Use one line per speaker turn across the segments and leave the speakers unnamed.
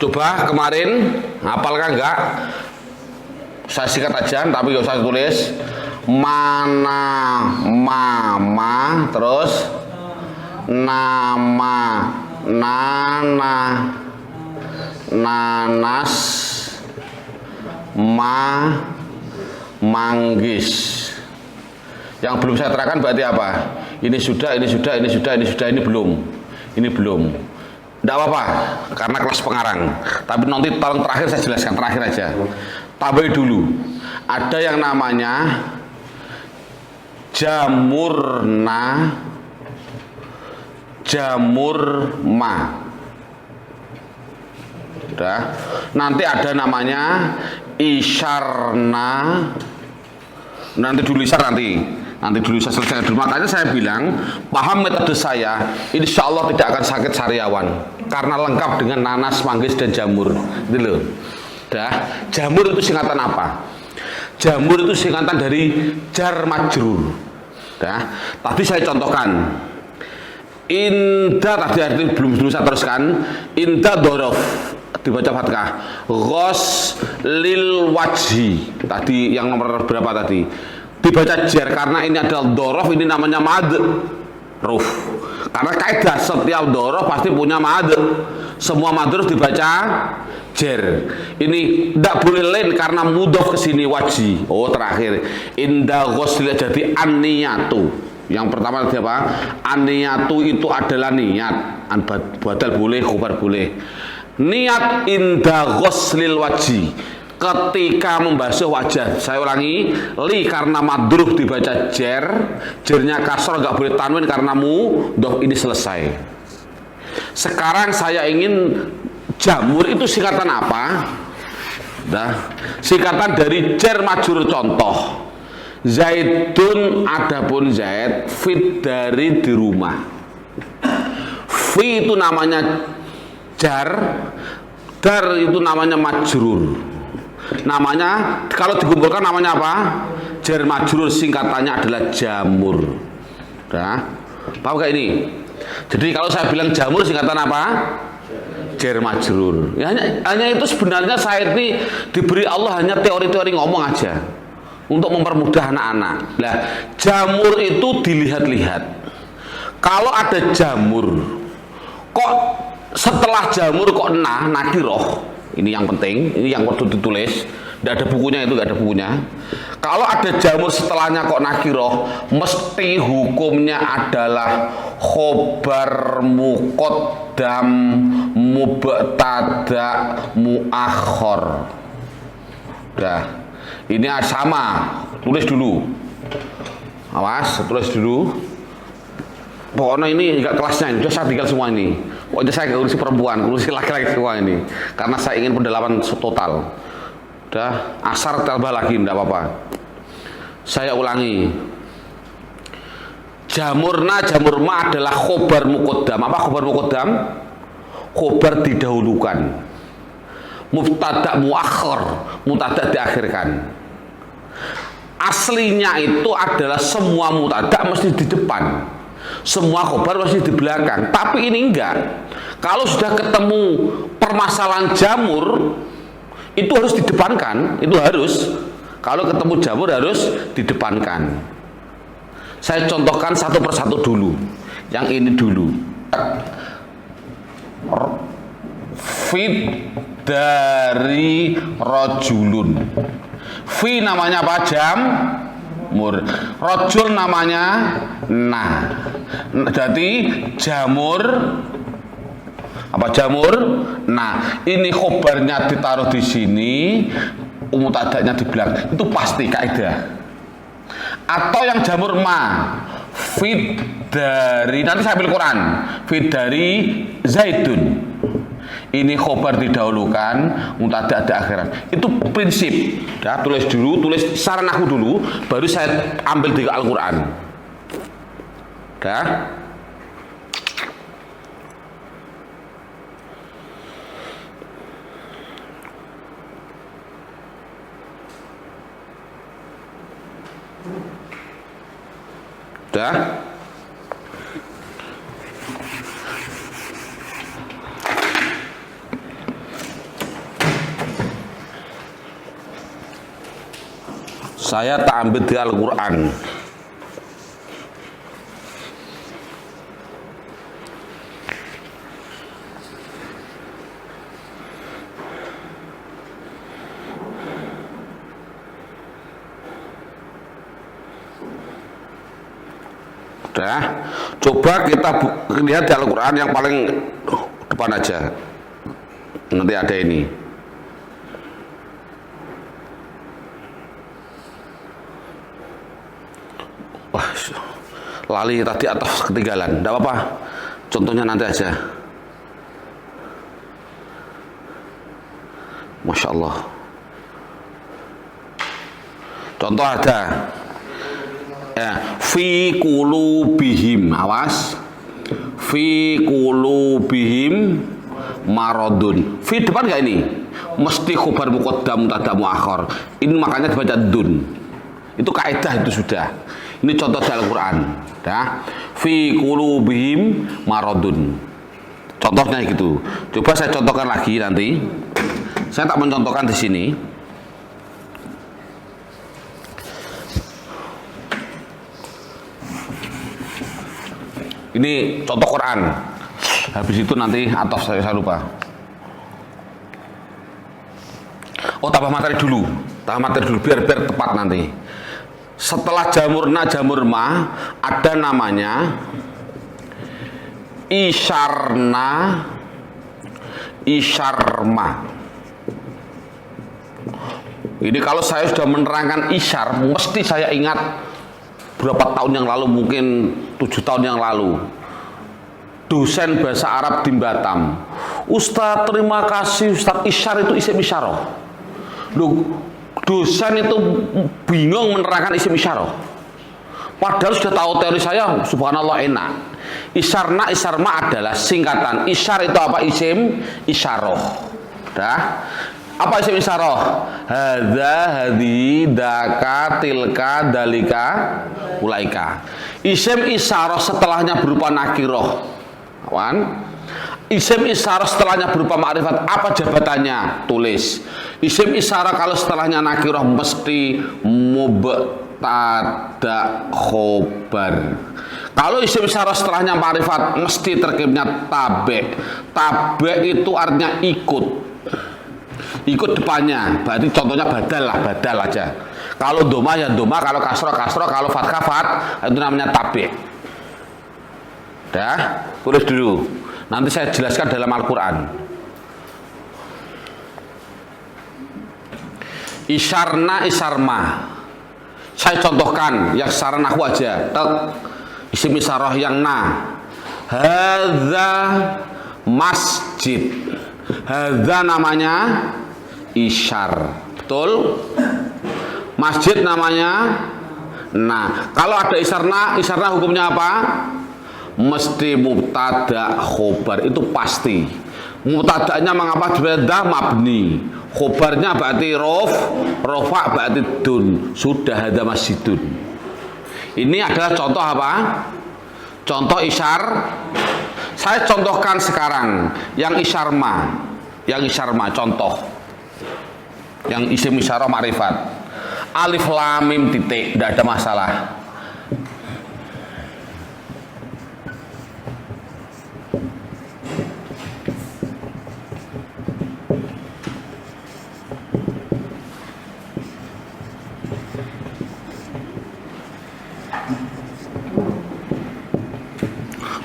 Coba kemarin hafalkan enggak? Saya sikat aja, tapi gak usah tulis. Mana mama, terus nama nana, nanas, manggis. Yang belum saya terangkan berarti apa? Ini sudah, ini sudah, ini sudah, ini sudah, ini belum. Ini belum. Tidak apa-apa, karena kelas pengarang. Tapi nanti tolong terakhir saya jelaskan, terakhir aja. Tambahin dulu. Ada yang namanya jamurna, jamurma. Udah. Nanti ada namanya isyarna. Nanti dulu isyar nanti dulu saya selesaikan dulu. Makanya saya bilang, paham metode saya, insya Allah tidak akan sakit sariawan karena lengkap dengan nanas, manggis, dan jamur. Itu loh. Dah, jamur itu singkatan apa? Jamur itu singkatan dari jar majrur. Dah, tadi saya contohkan. Inda tadi belum saya teruskan. Inda dorof dibaca fathah. Ghos lil wajhi. Tadi yang nomor berapa tadi? Dibaca jar karena ini adalah dorof, ini namanya madruf. Karena kaidah setiap dorof pasti punya semua madruf dibaca jar. Ini tidak boleh lain karena mudhof ke sini wajhi. Oh, terakhir inda ghusl jadi aniyatu. Yang pertama tadi apa? Aniyatu itu adalah niat. Badal boleh, khobar boleh. Niat inda ghuslil wajhi. Ketika membasuh wajah, saya ulangi, li karena madruf dibaca jernya kasroh, nggak boleh tanwin karena mudhof. Ini selesai. Sekarang saya ingin jamur itu singkatan apa? Nah, singkatan dari jar majrur. Contoh, Zaidun, adapun Zaid, fit dari di rumah. Fi itu namanya jar, dar itu namanya majrur. Namanya kalau dikumpulkan namanya apa? Jar majrur, singkatannya adalah jamur. Nah, paham gak ini? Jadi kalau saya bilang jamur singkatan apa? Jar majrur. Ya, hanya itu sebenarnya saya ini diberi Allah hanya teori-teori ngomong aja untuk mempermudah anak-anak. Nah, jamur itu dilihat-lihat. Kalau ada jamur, kok setelah jamur kok nakiroh? Ini yang penting, ini yang perlu ditulis. Tidak ada bukunya itu, tidak ada bukunya. Kalau ada jamur setelahnya kok nakiroh, mesti hukumnya adalah khobar muqaddam mubtada muakhor. Udah, ini sama. Tulis dulu. Awas, tulis dulu. Pokoknya ini enggak kelasnya, ini sudah saya tinggal semua ini. Pokoknya saya ngurusi perempuan, ngurusi laki-laki semua ini. Karena saya ingin pendalaman total. Udah, asar tambah lagi, enggak apa-apa. Saya ulangi. Jamurna, jamurma adalah khobar muqaddam. Apa khobar muqaddam? Khobar didahulukan. Mubtada muakhir, mubtada diakhirkan. Aslinya itu adalah semua mubtada mesti di depan. Semua khobar masih di belakang, tapi ini enggak. Kalau sudah ketemu permasalahan jamur, itu harus didepankan, itu harus. Kalau ketemu jamur harus didepankan. Saya contohkan satu persatu dulu. Yang ini dulu. Fit dari rojulun. Fi namanya apa? Jamur. Rojul namanya jadi jamur apa jamur? Nah, ini khobarnya ditaruh di sini, mubtada'nya di belakang. Itu pasti kaidah. Atau yang jamur fit dari, nanti saya ambil Quran. Fit dari Zaidun. ini khobar didahulukan, mubtada ada akhiran. Itu prinsip. Ya, tulis secara nahwu dulu, baru saya ambil dari Al-Qur'an. Ya. Dah. Saya tak ambil di Al-Quran. Udah, coba kita lihat di Al-Quran yang paling depan aja. Nanti ada ini. Wah, lali tadi atas ketinggalan. Tidak apa-apa, contohnya nanti aja. Masya Allah. Contoh ada. Ya, fi qulubihim, awas, fi qulubihim maradun. Fi depan nggak ini? Mesti khobar muqaddam mubtada muakhar. Ini makanya dibaca dun. Itu kaidah itu sudah. Ini contoh dari Al-Quran. Ya. Fi qulubihim maradun. Contohnya gitu. Coba saya contohkan lagi nanti. Saya tak mencontohkan di sini. Ini contoh Quran. Habis itu nanti atas saya lupa. Oh, tambah materi dulu biar tepat nanti. Setelah jamurna jamurma ada namanya isyarma. Ini kalau saya sudah menerangkan isyar, mesti saya ingat berapa tahun yang lalu, mungkin 7 tahun yang lalu, dosen bahasa Arab di Batam. Ustadz, terima kasih Ustadz, isyar itu isim isyarah. Loh, dosen itu bingung menerangkan isim isyarah. Padahal sudah tahu teori saya, subhanallah enak. Isyarma adalah singkatan. Isyar itu apa? Isim isyarah. Dah. Apa isim isyarah? Hadza, hadhi, daka, tilka, dalika, ulaika. Isim isyarah setelahnya berupa nakirah. Kawan. Isim isyarah setelahnya berupa ma'rifat. Apa jabatannya? Tulis. Isim isyarah kalau setelahnya nakirah mesti mubtada khobar. Kalau isim isyarah setelahnya ma'rifat mesti terkibnya tabe. Tabe itu artinya ikut. Ikut depannya, berarti contohnya badal aja. Kalau doma ya doma, kalau kasroh, kalau fathah, itu namanya tabi. Dah, tulis dulu. Nanti saya jelaskan dalam Al-Quran. Isyarma. Saya contohkan yang secara nahwu aja. Isim isyarah yang na. Hadza masjid. Hadza namanya isyar, betul? Masjid namanya. Nah, kalau ada isyarna hukumnya apa? Mesti mubtada khobar, itu pasti. Mubtadanya mengapa dibaca mabni? Khobarnya berarti rofa berarti dun. Sudah, hadza masjidun. Ini adalah contoh apa? Contoh isyar. Saya contohkan sekarang yang isyarma, contoh. Yang isim isyarah ma'rifat. Alif lam mim titik, tidak ada masalah.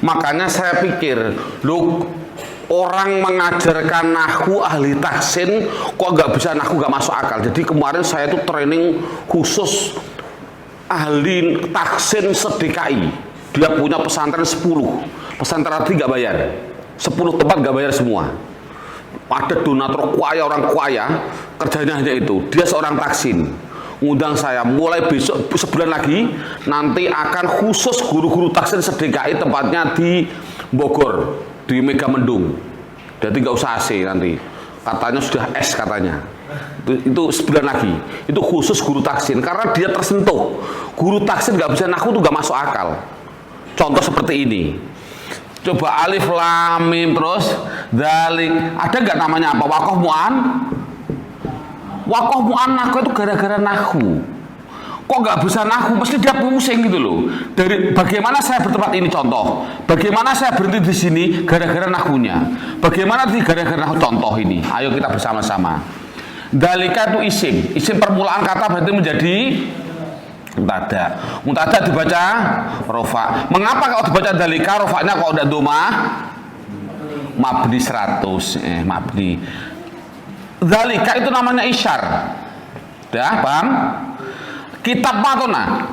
Makanya saya pikir, loh, orang mengajarkan nahwu ahli tahsin kok nggak bisa nahwu, nggak masuk akal. Jadi kemarin saya itu training khusus ahli tahsin se-DKI. Dia punya pesantren 10. Pesantren 3 nggak bayar. 10 tempat nggak bayar semua. Ada donatur kuaya, orang kuaya, kerjanya hanya itu. Dia seorang taksin. Undang saya mulai besok sebulan lagi nanti akan khusus guru-guru taksin se-DKI, tempatnya di Bogor, di Megamendung. Jadi nggak usah AC nanti. Katanya sudah S katanya. Itu sebulan lagi. Itu khusus guru taksin karena dia tersentuh. Guru taksin nggak bisa nahu tuh nggak masuk akal. Contoh seperti ini. Coba alif lam mim terus dzalik. Ada nggak namanya apa? Waqaf mu'an? Waqaf mu'an nahu itu gara-gara nahu. Kok nggak bisa nahu? Mesti dia pusing gitu loh. Dari bagaimana saya bertempat ini contoh. Bagaimana saya berhenti di sini gara-gara nahunya. Bagaimana di gara-gara nahu contoh ini. Ayo kita bersama-sama. Dzalika itu isim. Isim permulaan kata berarti menjadi muntada. Muntada dibaca rofa. Mengapa kalau dibaca dalika rofanya kok udah domah? Mabni 100. Mabni. Dalika itu namanya isyar. Udah paham? Kitab matona.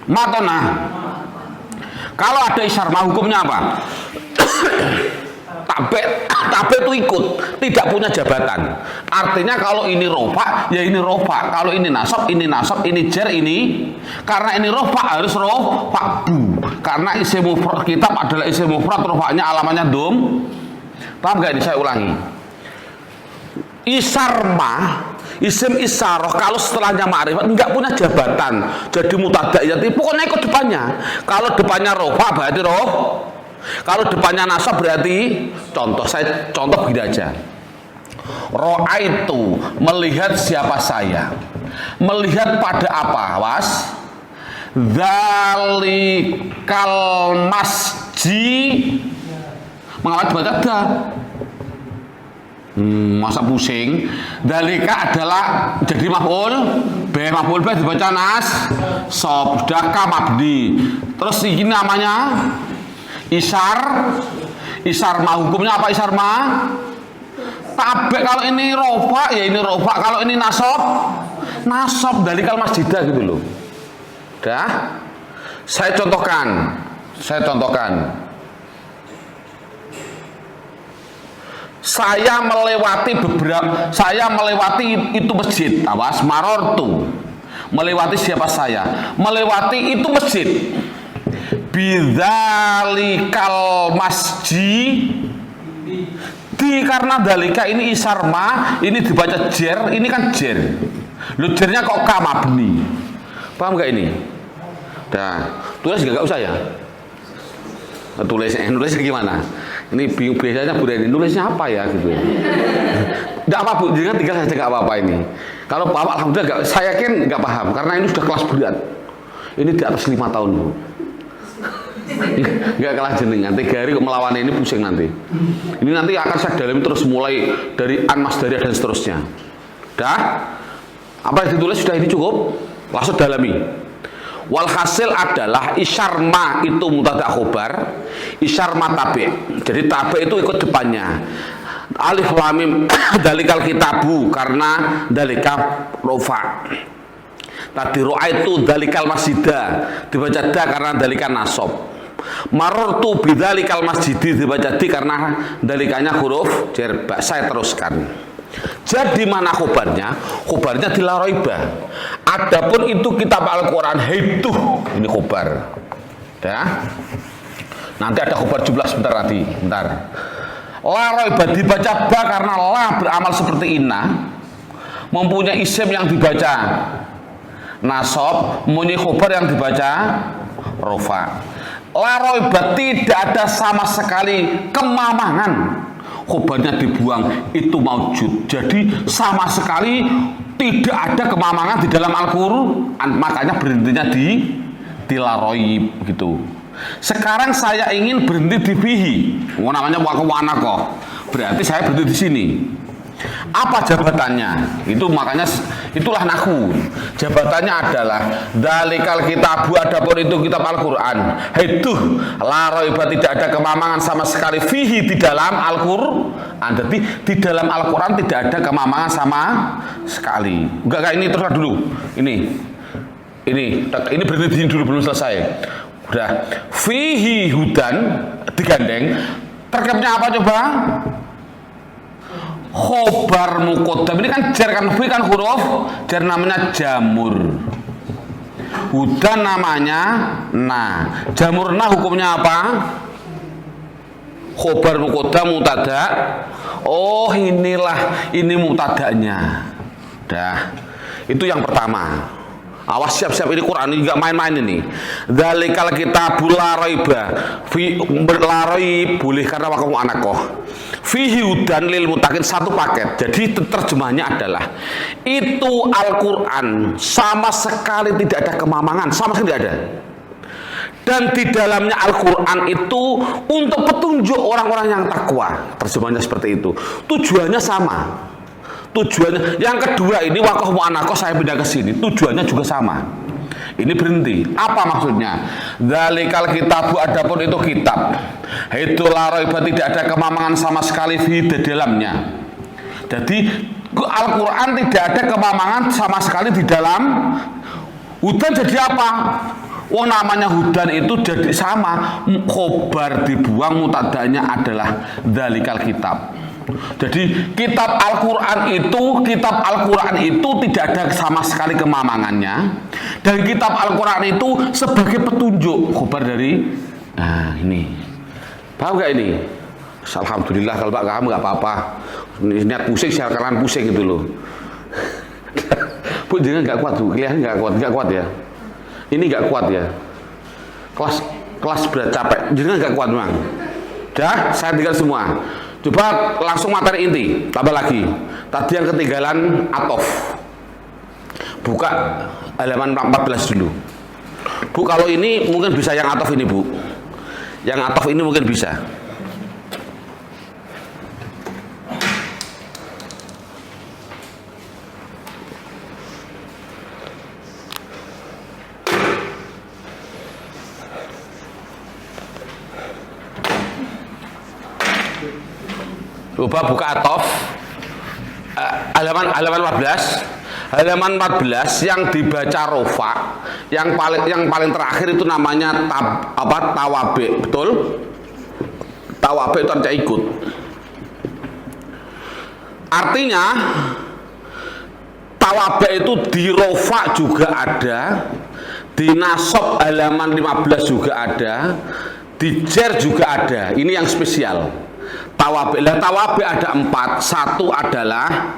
Matona. Kalau ada isyar mah hukumnya apa? Tabe itu ikut, tidak punya jabatan. Artinya kalau ini rofa, ya ini rofa. Kalau ini nasab, ini jar, ini. Karena ini rofa harus rofa bu. Karena isim mufrad kitab adalah isim mufrad, rofanya alamannya dom. Paham gak ini? Saya ulangi. Isarma, isim isaroh kalau setelahnya ma'rifat nggak punya jabatan. Jadi mutada ya, pokoknya ikut depannya. Kalau depannya rofa berarti roh. Kalau depannya nasab berarti contoh begini aja. Ro'a itu melihat siapa saya. Melihat pada apa? Was dzalikal masjid. Mengapa dibaca da? Masa pusing. Dzalika adalah jadi maf'ul B dibaca nas sob daka mabdi. Terus ini namanya Isar ma hukumnya apa isar ma? Tabe kalau ini rofa ya ini rofa, kalau ini nasab dari kal masjidah gitu loh. Dah. Saya contohkan. Saya melewati itu masjid. Awas marortu. Melewati siapa saya? Melewati itu masjid. Bidzalikal masjid karena dalika ini isarma, ini dibaca jer, ini kan jer. Lu jernya kok kamabni. Paham gak ini? Dah, tulis gak usah ya. Nulisnya gimana? Ini bingung biasanya Bu Reni, nulisnya apa ya gitu. Enggak apa Bu, jangan tinggal saja enggak apa-apa ini. Kalau paham alhamdulillah saya yakin enggak paham karena ini sudah kelas berat. Ini di atas 5 tahun Bu. Nggak kalah jenengan 3 hari melawan ini pusing nanti. Ini nanti akan saya dalami terus mulai dari an masdariyah dan seterusnya. Dah? Apa yang ditulis sudah ini cukup? Langsung dalami. Walhasil adalah isyarma itu mutada khobar, isyarma tabi. Jadi tabi itu ikut depannya. Alif lam mim dalikal kitabu karena dalika rofa. Tadi ro'a itu dalikal masjidah dibaca da karena dalikan nasab. Marortu bidzalikal masjidi dibaca di karena dalikanya huruf jar. Saya teruskan. Jadi mana khobarnya? Khobarnya dilaroibah. Adapun itu kitab Al-Quran itu ini khobar. Ya. Nanti ada khobar jumlah sebentar nanti. Bentar. Laroibah dibaca ba karena la beramal seperti inna. Mempunyai isim yang dibaca nasab, mempunyai khobar yang dibaca rofa. Laroibah tidak ada sama sekali kemamangan. Khobarnya dibuang itu maujud. Jadi sama sekali tidak ada kemamangan di dalam Al-Qur'an. Makanya berhentinya di laroib gitu. Sekarang saya ingin berhenti di fihi. Namanya wakwana kok. Berarti saya berhenti di sini. Apa jabatannya? Itu makanya itulah nahu. Jabatannya adalah dalikal kitabu, adapun itu kitab Al-Qur'an. Itu la raiba tidak ada kemamangan sama sekali fihi di dalam Al-Qur'an. Jadi di dalam Al-Qur'an tidak ada kemamangan sama sekali. Enggak ini terus dulu. Ini berhenti dulu belum selesai. Udah fihi hudan digandeng Terkepnya apa coba? Khobar muqaddam. Ini kan jar kan, fi kan huruf jar, namanya jamur. Hudan namanya na. Jamur na hukumnya apa? Khobar muqaddam mutada. Oh inilah, ini mutadanya. Dah. Itu yang pertama. Awas, siap-siap, ini Quran, ini gak main-main ini. Dzalikal kitabul la raiba fi, berlarai boleh karena wakamu anakoh. Fihi hudan lil mutakin, satu paket. Jadi terjemahnya adalah itu Al-Quran sama sekali tidak ada kemamangan, sama sekali tidak ada. Dan di dalamnya Al-Quran itu untuk petunjuk orang-orang yang takwa. Terjemahnya seperti itu. Tujuannya sama. Tujuannya yang kedua ini wakoh mu'anakoh, saya pindah ke sini, tujuannya juga sama. Ini berhenti. Apa maksudnya? Dzalikal kitabu, adapun itu kitab. Itu la raiba, tidak ada kemamangan sama sekali di dalamnya. Jadi Al-Quran tidak ada kemamangan sama sekali di dalam. Hudan jadi apa? Oh namanya hudan itu jadi sama. Khobar dibuang, mutadanya adalah dzalikal kitab. Jadi kitab Al-Quran itu tidak ada sama sekali kemamangannya, dan kitab Al-Quran itu sebagai petunjuk, khobar dari, nah ini paham gak ini? Alhamdulillah, kalau Pak kamu gak apa-apa, niat pusing siar kalian pusing gitu loh. Bu jangan gak kuat, Bu, kelihatan gak kuat ya, ini gak kuat ya, kelas berat capek, jangan gak kuat memang. Dah, saya tinggal semua. Coba langsung materi inti, tambah lagi. Tadi yang ketinggalan atof. Buka halaman 14 dulu. Bu, kalau ini mungkin bisa yang atof ini, Bu. Yang atof ini mungkin bisa. Coba buka atof halaman 14. Halaman 14 yang dibaca rofa, yang paling terakhir itu namanya tawabe, betul? Tawabe itu artinya ikut. Artinya tawabe itu di rofa juga ada, di nasab halaman 15 juga ada, di jer juga ada. Ini yang spesial. Tawabe, lah tawabe ada 4. Satu adalah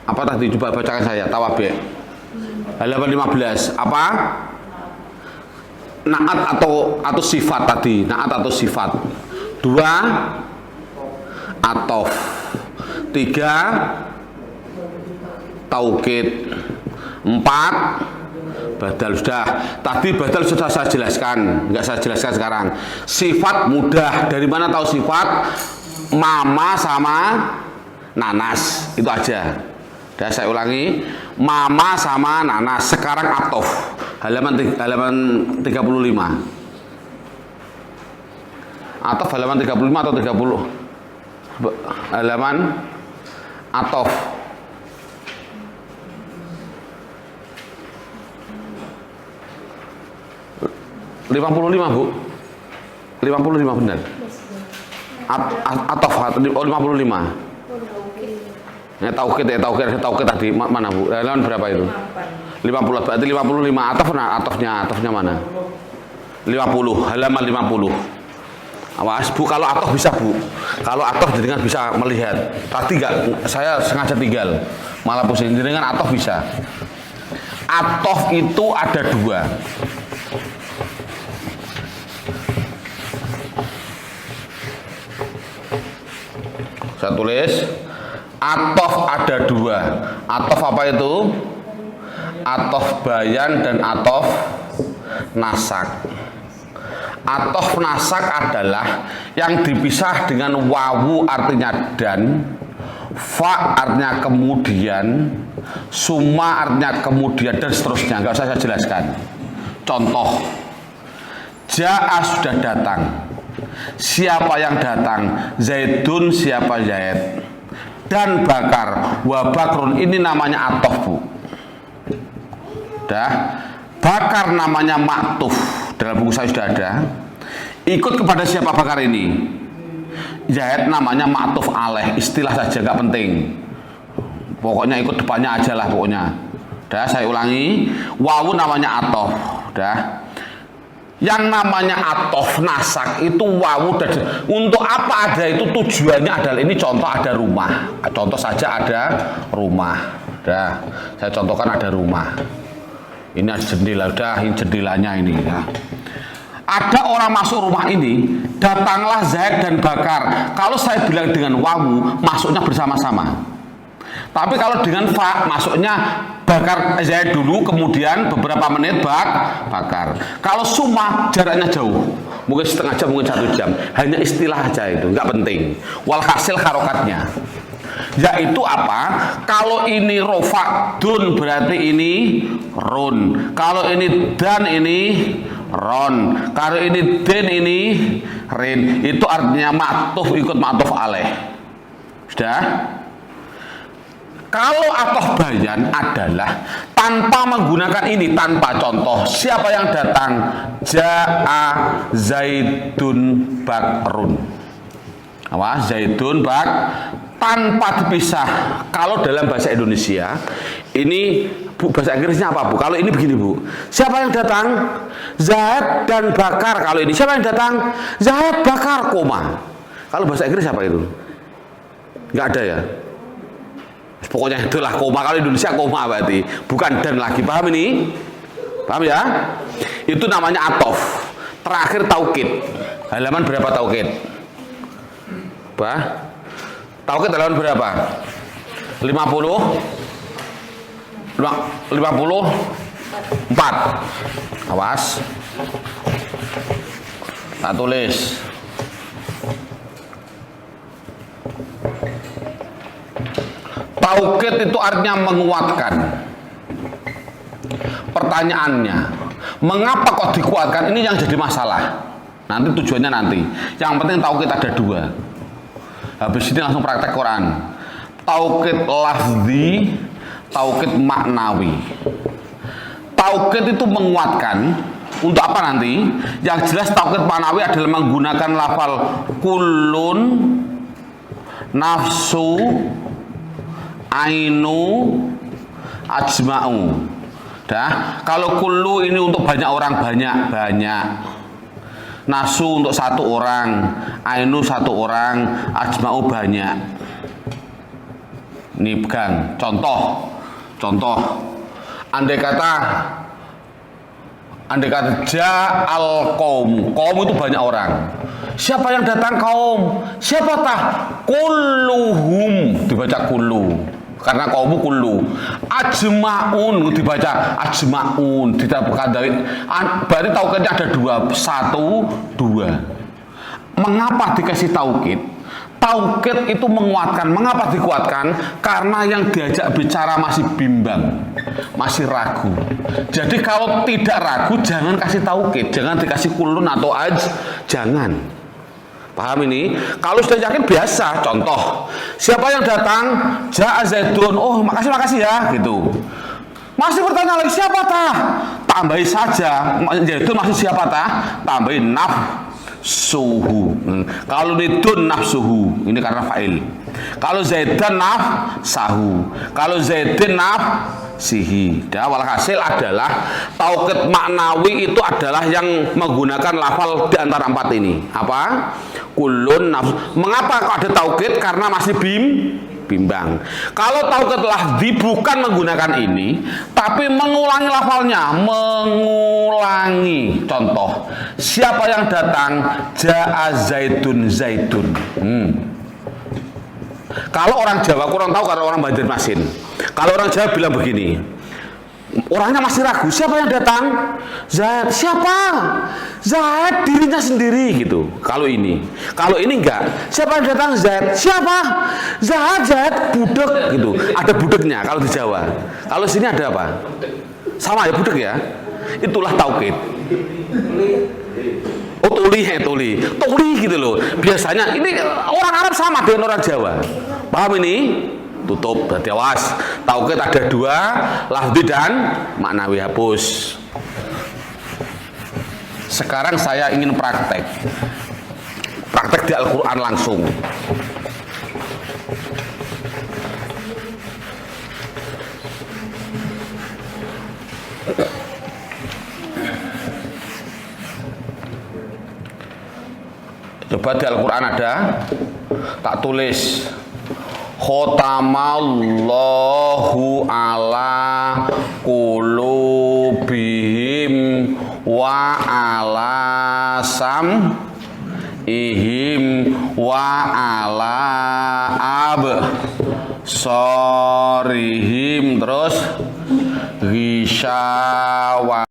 apa tadi, coba bacakan saya. Tawabe halaman 15 apa? Naat atau sifat tadi, naat atau sifat. 2 atof. 3 taukid. 4 badal. Sudah, tadi badal sudah saya jelaskan, nggak saya jelaskan sekarang. Sifat mudah, dari mana tahu sifat? Mama sama nanas, itu aja. Dan saya ulangi, mama sama nanas. Sekarang atof, halaman 35. Atof halaman 35 atau 30? Halaman atof. Lima puluh lima, Bu. 55 benar. Atof 55. Ya taukid tadi mana, Bu? Halaman berapa itu? 50. Berarti 55. Atofnya mana? 50, halaman 50. Awas, Bu, kalau atof bisa, Bu. Kalau atof jenengan bisa melihat. Tadi enggak, saya sengaja tinggal. Malah pusing, jenengan atof bisa. Atof itu ada 2. Saya tulis, atof ada 2. Atof apa itu? Atof bayan dan atof nasak. Atof nasak adalah yang dipisah dengan wawu artinya dan, fa artinya kemudian, summa artinya kemudian, dan seterusnya. Nggak usah saya jelaskan. Contoh, ja'a sudah datang. Siapa yang datang? Zaidun, siapa Zaid? Dan bakar, wa bakrun, ini namanya atof, Bu. Dah, bakar namanya maktuf, dalam buku saya sudah ada. Ikut kepada siapa bakar ini? Zaid namanya ma'tuf alaih, istilah saja nggak penting. Pokoknya ikut depannya aja lah pokoknya. Dah, saya ulangi, wawu namanya atof. Dah. Yang namanya atof nasak itu wawu untuk apa ada itu tujuannya adalah ini contoh ada rumah. Contoh saja ada rumah. Dah, saya contohkan ada rumah. Ini ada jendela, udah ini jendelanya ini ya. Ada orang masuk rumah ini, datanglah Zaid dan Bakar. Kalau saya bilang dengan wawu, masuknya bersama-sama. Tapi kalau dengan fa, masuknya Bakar Zaid dulu, kemudian beberapa menit Bakar. Kalau summa jaraknya jauh, mungkin setengah jam, mungkin 1 jam. Hanya istilah aja itu, nggak penting. Walhasil harokatnya, yaitu apa? Kalau ini rofa dun berarti ini run. Kalau ini dan ini ron. Kalau ini den ini rin. Itu artinya ma'tuf ikut ma'tuf alaih. Sudah? Kalau atof bayan adalah tanpa menggunakan ini, tanpa contoh. Siapa yang datang? Ja'a Zaidun Bakrun. Apa? Zaidun Bak tanpa dipisah. Kalau dalam bahasa Indonesia, ini Bu, bahasa Inggrisnya apa Bu? Kalau ini begini Bu. Siapa yang datang? Zaid dan Bakar. Kalau ini siapa yang datang? Zaid Bakar, koma. Kalau bahasa Inggris apa itu? Nggak ada ya? Pokoknya itulah koma. Kalau Indonesia koma berarti bukan dan lagi. Paham ini? Paham ya? Itu namanya atof. Terakhir taukid. Halaman berapa taukid? Taukid halaman berapa? 54. Awas. Tak tulis. Taukid itu artinya menguatkan. Pertanyaannya, mengapa kok dikuatkan? Ini yang jadi masalah. Nanti tujuannya nanti. Yang penting taukid ada 2. Habis ini langsung praktek Quran. Taukid lafzi, taukid maknawi. Taukid itu menguatkan. Untuk apa nanti? Yang jelas taukid maknawi adalah menggunakan lafal kullun, nafsu, ainu, ajma'u. Dah, kalau kullu ini untuk banyak orang, banyak. Nasu untuk 1 orang, ainu 1 orang, ajma'u banyak. Ini pegang. Contoh. Andai kata ja'al qaum. Qaum itu banyak orang. Siapa yang datang kaum? Siapa tah? Kulluhum, dibaca kullu. Karena kaum kullu. Ajma'un dibaca ajma'un, ditambahkan dari berarti taukidnya ada 2, 1, 2. Mengapa dikasih taukid? Taukid itu menguatkan. Mengapa dikuatkan? Karena yang diajak bicara masih bimbang, masih ragu. Jadi kalau tidak ragu, jangan kasih taukid, jangan dikasih kulun atau jangan. Paham ini? Kalau sudah yakin biasa. Contoh, siapa yang datang? Ja'a Zaidun. Oh, makasih ya, gitu. Masih bertanya lagi, siapa tah? Tambahi saja. Zaidun masih siapa tah? Tambahi nafsuhu. Kalau nidun nafsuhu, ini karena fa'il. Kalau Zaidan nafsahu. Kalau Zaidin nafsihi. Walhasil adalah taukid maknawi itu adalah yang menggunakan lafal di antara 4 ini. Apa? Kulun nafsu. Mengapa kok ada taukid? Karena masih bimbang. Kalau taukid lafzi bukan menggunakan ini, tapi mengulangi lafalnya, mengulangi. Contoh, siapa yang datang? Ja'a Zaidun. Kalau orang Jawa kurang tahu, kalau orang Banjarmasin. Kalau orang Jawa bilang begini, orangnya masih ragu, siapa yang datang? Zaid. Siapa? Zaid dirinya sendiri gitu. Kalau ini enggak. Siapa yang datang? Zaid. Siapa? Zaid budek gitu. Ada budeknya kalau di Jawa. Kalau sini ada apa? Sama ya, budek ya. Itulah taukid. Oh, tuli gitu loh. Biasanya ini orang Arab sama dengan orang Jawa. Paham ini? Tutup, berarti awas. Taukid ada 2, lafzi dan maknawi, hapus. Sekarang saya ingin praktek praktek di Al-Quran langsung. Coba di Al-Quran ada, tak tulis khotamallahu ala qulubihim wa ala sam'ihim wa ala absarihim, terus ghisyawa